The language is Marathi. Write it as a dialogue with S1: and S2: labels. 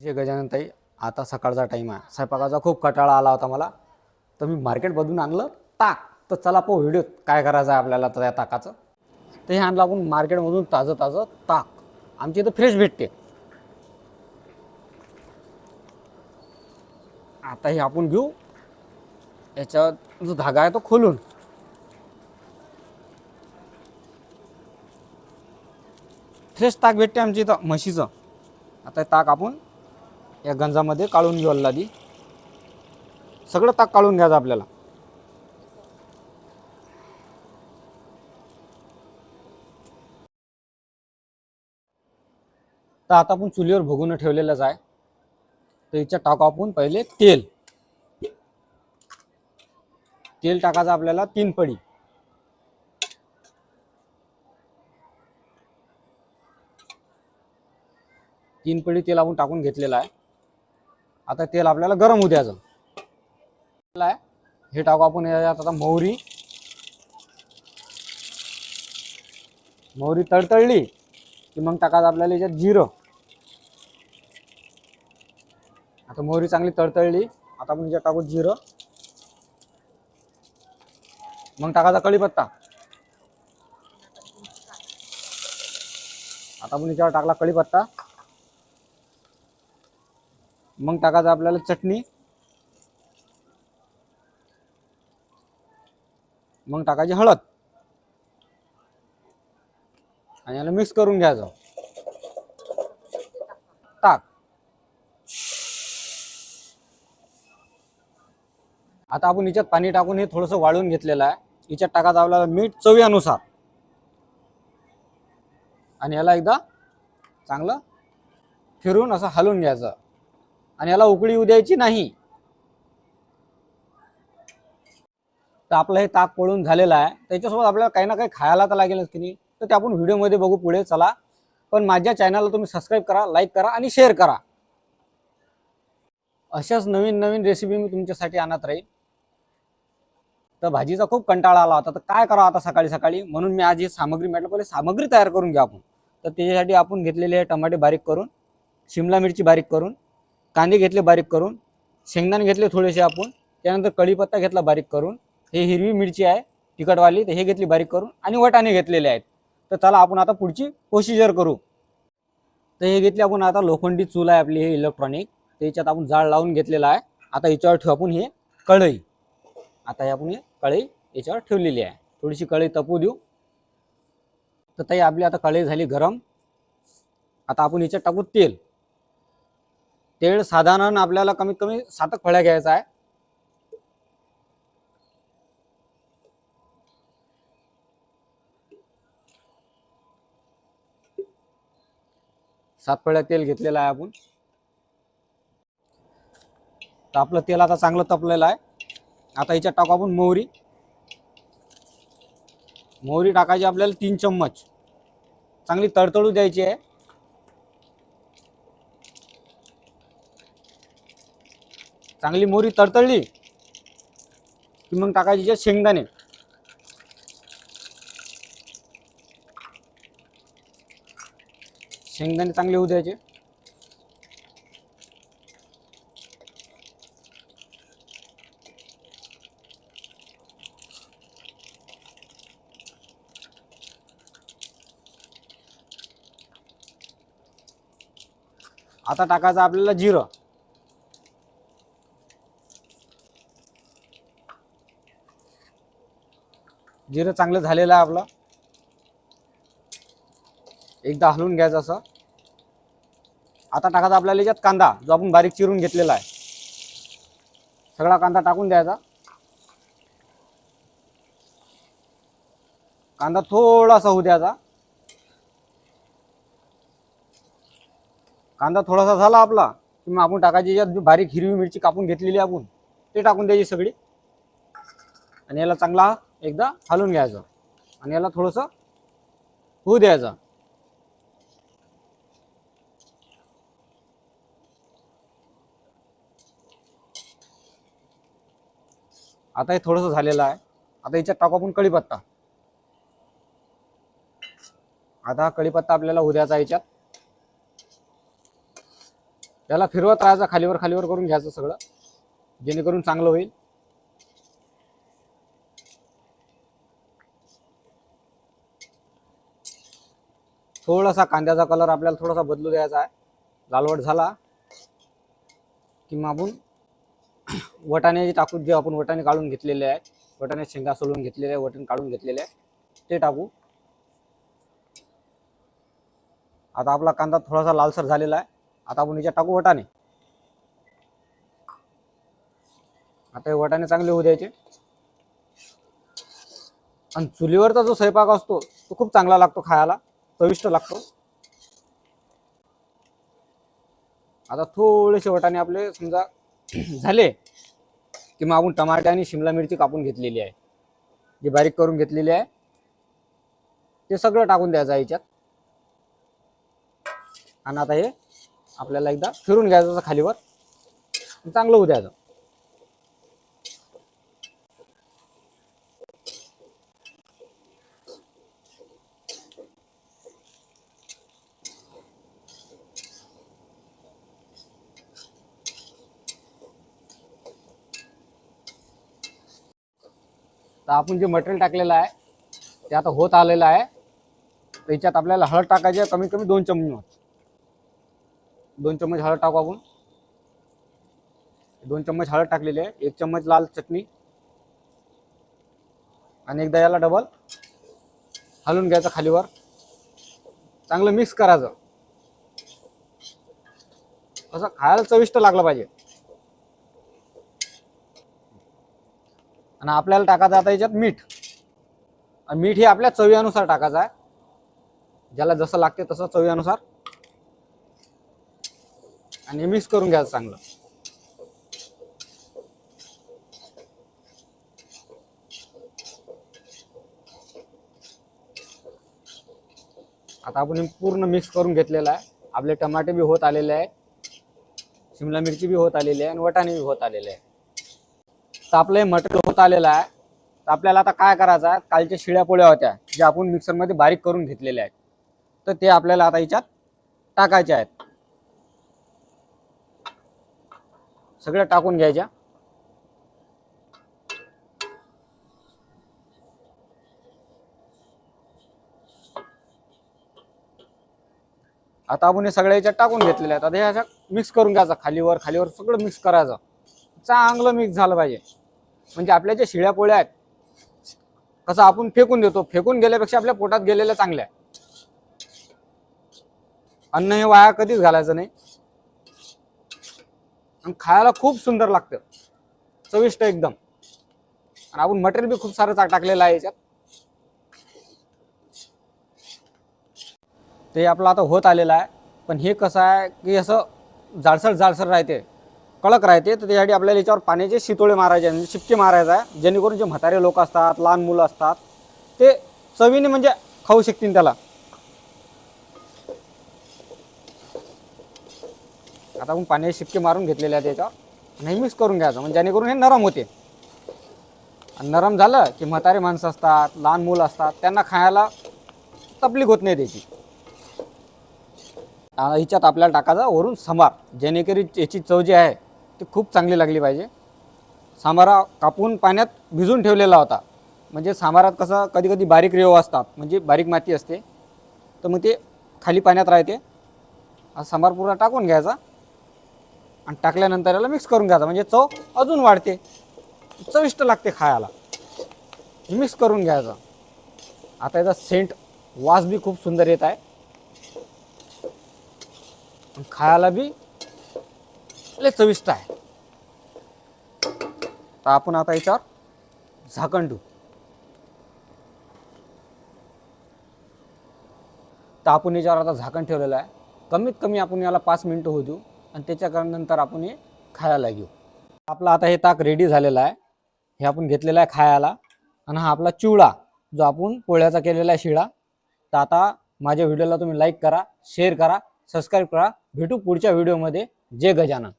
S1: जे गजानन ताई, आता सकाळचा टाईम आहे, स्वयंपाकाचा खूप कंटाळा आला होता मला, तर मी मार्केटमधून आणलं ताक. तर चला पाहू व्हिडिओत काय करायचं आहे आपल्याला त्या ताकाचं. तर हे आणलं आपण मार्केटमधून ताजं ताजं ताक. आमच्या इथं फ्रेश भेटते. आता हे आपण घेऊ, याचा जो धागा आहे तो खोलून. फ्रेश ताक भेटते आमच्या इथं म्हशीचं. आता हे ताक आपण या गंजामध्ये काढून घेऊ. आधी सगळं ताक काढून घ्यायचं आपल्याला. तर आता आपण चुलीवर भगून ठेवलेलंच आहे. तर याच्यात टाकू आपण पहिले तेल. तेल टाकायचं आपल्याला 3 पडी. तीन पडी तेल आपण टाकून घेतलेलं आहे. आता तेल आपल्याला गरम होऊ द्यायचं आहे. हे टाकू आपण याच्यात आता मोहरी. मोहरी तडतडली की मग टाकायचं आपल्याला याच्यात जिरं. आता मोहरी चांगली तडतडली, आता आपण याच्यात टाकू जिरं. मग टाकायचा कढीपत्ता. आता आपण याच्यावर टाकला कढीपत्ता. मग टाकायचं आपल्याला चटणी. मग टाकायची हळद आणि याला मिक्स करून घ्यायचं. ताक. आता आपण याच्यात पाणी टाकून हे थोडंसं वाळून घेतलेलं आहे. याच्यात टाकायचं आपल्याला मीठ चवीनुसार आणि याला एकदा चांगलं फिरून असं हलवून घ्यायचं आणि याला उकळी येऊ द्यायची नाही. तर आपलं हे ताक पळून झालेलं आहे. त्याच्यासोबत आपल्याला काही ना काही खायला तर लागेलच की नाही. तर ते आपण व्हिडिओमध्ये बघू पुढे. चला, पण माझ्या चॅनलला तुम्ही सबस्क्राईब करा, लाईक करा आणि शेअर करा. अशाच नवीन नवीन रेसिपी मी तुमच्यासाठी आणत राहील. तर भाजीचा खूप कंटाळा आला होता, तर काय करावं आता सकाळी सकाळी, म्हणून मी आज ही सामग्री म्हटलं पहिले सामग्री तयार करून घ्या आपण. तर त्याच्यासाठी आपण घेतलेले आहे टमाटे बारीक करून, शिमला मिरची बारीक करून, कांदे घेतले बारीक करून, शेंगदाणे घेतले थोडेसे आपण, त्यानंतर कढीपत्ता घेतला बारीक करून, हे हिरवी मिरची आहे तिखटवाली, तर हे घेतली बारीक करून, आणि वाटाणे घेतलेले आहेत. तर चला आपण आता पुढची प्रोसिजर करू. तर हे घेतले आपण आता लोखंडी चूल आहे आपली, हे इलेक्ट्रॉनिक. त्याच्यात आपण जाळ लावून घेतलेला आहे. आता याच्यावर ठेवू आपण हे कढई. आता आपण हे कढई याच्यावर ठेवलेली आहे. थोडीशी कढई तपू देऊ. तर ताई आपली आता कढई झाली गरम. आता आपण याच्यात टाकू तेल. तेल साधारण आपल्याला कमीत कमी 7 फळ्या घ्यायचा आहे. 7 फळ्या तेल घेतलेलं आहे आपण. तर आपलं तेल आता चांगलं तपलेलं आहे. आता याच्यात टाकू आपण मोहरी. मोहरी टाकायची आपल्याला 3 चम्मच. चांगली तडतडू द्यायची आहे. चांगली मोहरी तडतडली की मग टाकायचे शेंगदाणे. शेंगदाणे चांगले होऊ द्यायचे. आता टाकायचं आपल्याला जिरं. जिरं चांगलं झालेलं आहे आपलं. एकदा हलवून घ्यायचं असं. आता टाकायचा आपल्याला याच्यात कांदा, जो आपण बारीक चिरून घेतलेला आहे. सगळा कांदा टाकून द्यायचा. कांदा थोडासा होऊ द्यायचा. कांदा थोडासा झाला आपला की मग आपण टाकायची याच्यात बारीक हिरवी मिरची कापून घेतलेली आपण, ते टाकून द्यायची सगळी. आणि याला चांगला एकदा हलवून घ्यायचं आणि याला थोडंसं होऊ द्यायचं. आता हे थोडंसं झालेलं आहे. आता याच्यात टाकू आपण कढीपत्ता. आता कढीपत्ता आपल्याला होऊ द्यायचा याच्यात. त्याला फिरवत राहायचं, खालीवर खालीवर करून घ्यायचं सगळं, जेणेकरून चांगलं होईल. थोडासा कांद्याचा कलर आपल्याला थोडासा बदलू द्यायचा आहे. लालवट झाला की मग आपण वटाणे टाकू. जे आपण वटाणे काढून घेतलेले आहे, वटाणे शेंगा सोलून घेतलेले आहे, वटाणे काढून घेतलेले आहे, ते टाकू. आता आपला कांदा थोडासा लालसर झालेला आहे. आता आपण याच्यात टाकू वटाणे. आता हे वटाणे चांगले होऊ द्यायचे. आणि चुलीवरचा जो स्वयंपाक असतो तो खूप चांगला लागतो, खायला चविष्ट लागतो. आता थोडेसे वटाणे आपले समजा झाले की मग आपण टमाटे आणि शिमला मिरची कापून घेतलेली आहे, जी बारीक करून घेतलेली आहे, ते सगळं टाकून द्यायचं याच्यात. आणि आता हे आपल्याला एकदा फिरून घ्यायचं खालीवर, चांगलं होऊ द्यायचं. तर आपण जे मटेरियल टाकलेलं आहे ते आता होत आलेलं आहे. त्याच्यात आपल्याला हळद टाकायची आहे, कमीत कमी 2 चमच. 2 चम्मच हळद टाकू आपण. 2 चम्मच हळद टाकलेली आहे. 1 चम्मच लाल चटणी. आणि एकदा याला डबल हलवून घ्यायचं खालीवर, चांगलं मिक्स करायचं. असं खायला चविष्ट लागलं पाहिजे. आणि आपल्याला टाकायचं आता याच्यात मीठ. आणि मीठ हे आपल्या चवीनुसार टाकायचं आहे, ज्याला जसं लागते तसं चवीनुसार. आणि मिक्स करून घ्यायचं चांगलं. आता आपण हे पूर्ण मिक्स करून घेतलेलं आहे. आपले टमाटे बी होत आलेले आहे, शिमला मिरची बी होत आलेली आहे, आणि वटाणे बी होत आलेले आहे. तर आपलं हे मटेरियल होत आलेलं आहे. तर आपल्याला आता काय करायचं आहे, कालच्या शिळ्या पोळ्या होत्या ज्या आपण मिक्सरमध्ये बारीक करून घेतलेल्या आहेत, तर ते आपल्याला आता याच्यात टाकायचे आहेत. सगळं टाकून घ्यायच्या. आता आपण हे सगळ्या याच्यात टाकून घेतलेले आहेत. आता हे असं मिक्स करून घ्यायचं, खालीवर खालीवर सगळं मिक्स करायचं. चांगलं मिक्स झालं पाहिजे. म्हणजे आपल्या ज्या शिळ्या पोळ्या आहेत, कसं आपण फेकून देतो, फेकून गेल्यापेक्षा आपल्या पोटात गेलेल्या चांगल्या आहे. अन्न हे वाया कधीच घालायचं नाही. आणि खायला खूप सुंदर लागतं, चविष्ट एकदम. आणि आपण मटेरियल बी खूप सारं टाकलेलं आहे याच्यात. ते आपलं आता होत आलेलं आहे. पण हे कसं आहे की असं जाडसर जाडसर राहते, कडक राहते. तर त्यासाठी आपल्याला याच्यावर पाण्याचे शितोळे मारायचे, म्हणजे शिपके मारायचा आहे, जेणेकरून जे म्हातारे लोक असतात, लहान मुलं असतात, ते चवीने म्हणजे खाऊ शकतील त्याला. आता आपण पाण्याचे शिपके मारून घेतलेले आहेत याच्यावर. आणि मिक्स करून घ्यायचं, म्हणजे जेणेकरून हे नरम होते. आणि नरम झालं की म्हातारे माणसं असतात, लहान मुलं असतात, त्यांना खायला तकलीफ होत नाही त्याची. हिच्यात आपल्याला टाकायचा वरून सांबार, जेणेकरून याची चव जी आहे ती खूप चांगली लागली पाहिजे. सांबारा कापून पाण्यात भिजून ठेवलेला होता. म्हणजे सांबारात कसं कधी कधी बारीक रेव असतात, म्हणजे बारीक माती असते, तर मग ते खाली पाण्यात राहते. सांबार पुरा टाकून घ्यायचा. आणि टाकल्यानंतर याला मिक्स करून घ्यायचा, म्हणजे चव अजून वाढते, चविष्ट लागते खायला. मिक्स करून घ्यायचा. आता याचा सेंट वास बी खूप सुंदर येत आहे, खायला बी लय चविष्ट आहे. तर आपण आता याच्यावर झाकण ठेवू. तर आपण याच्यावर आता झाकण ठेवलेलं आहे. कमीत कमी आपण याला 5 मिनिटं होऊ देऊ, आणि त्याच्यानंतर आपण हे खायला घेऊ. आपला आता हे ताक रेडी झालेलं आहे. हे आपण घेतलेलं आहे खायला. आणि हा आपला चिवडा जो आपण पोळ्याचा केलेला आहे शिळा. तर आता माझ्या व्हिडिओला तुम्ही लाईक करा, शेअर करा, सबस्क्राईब करा. भेटू पुढच्या व्हिडिओमध्ये. जय गजानन.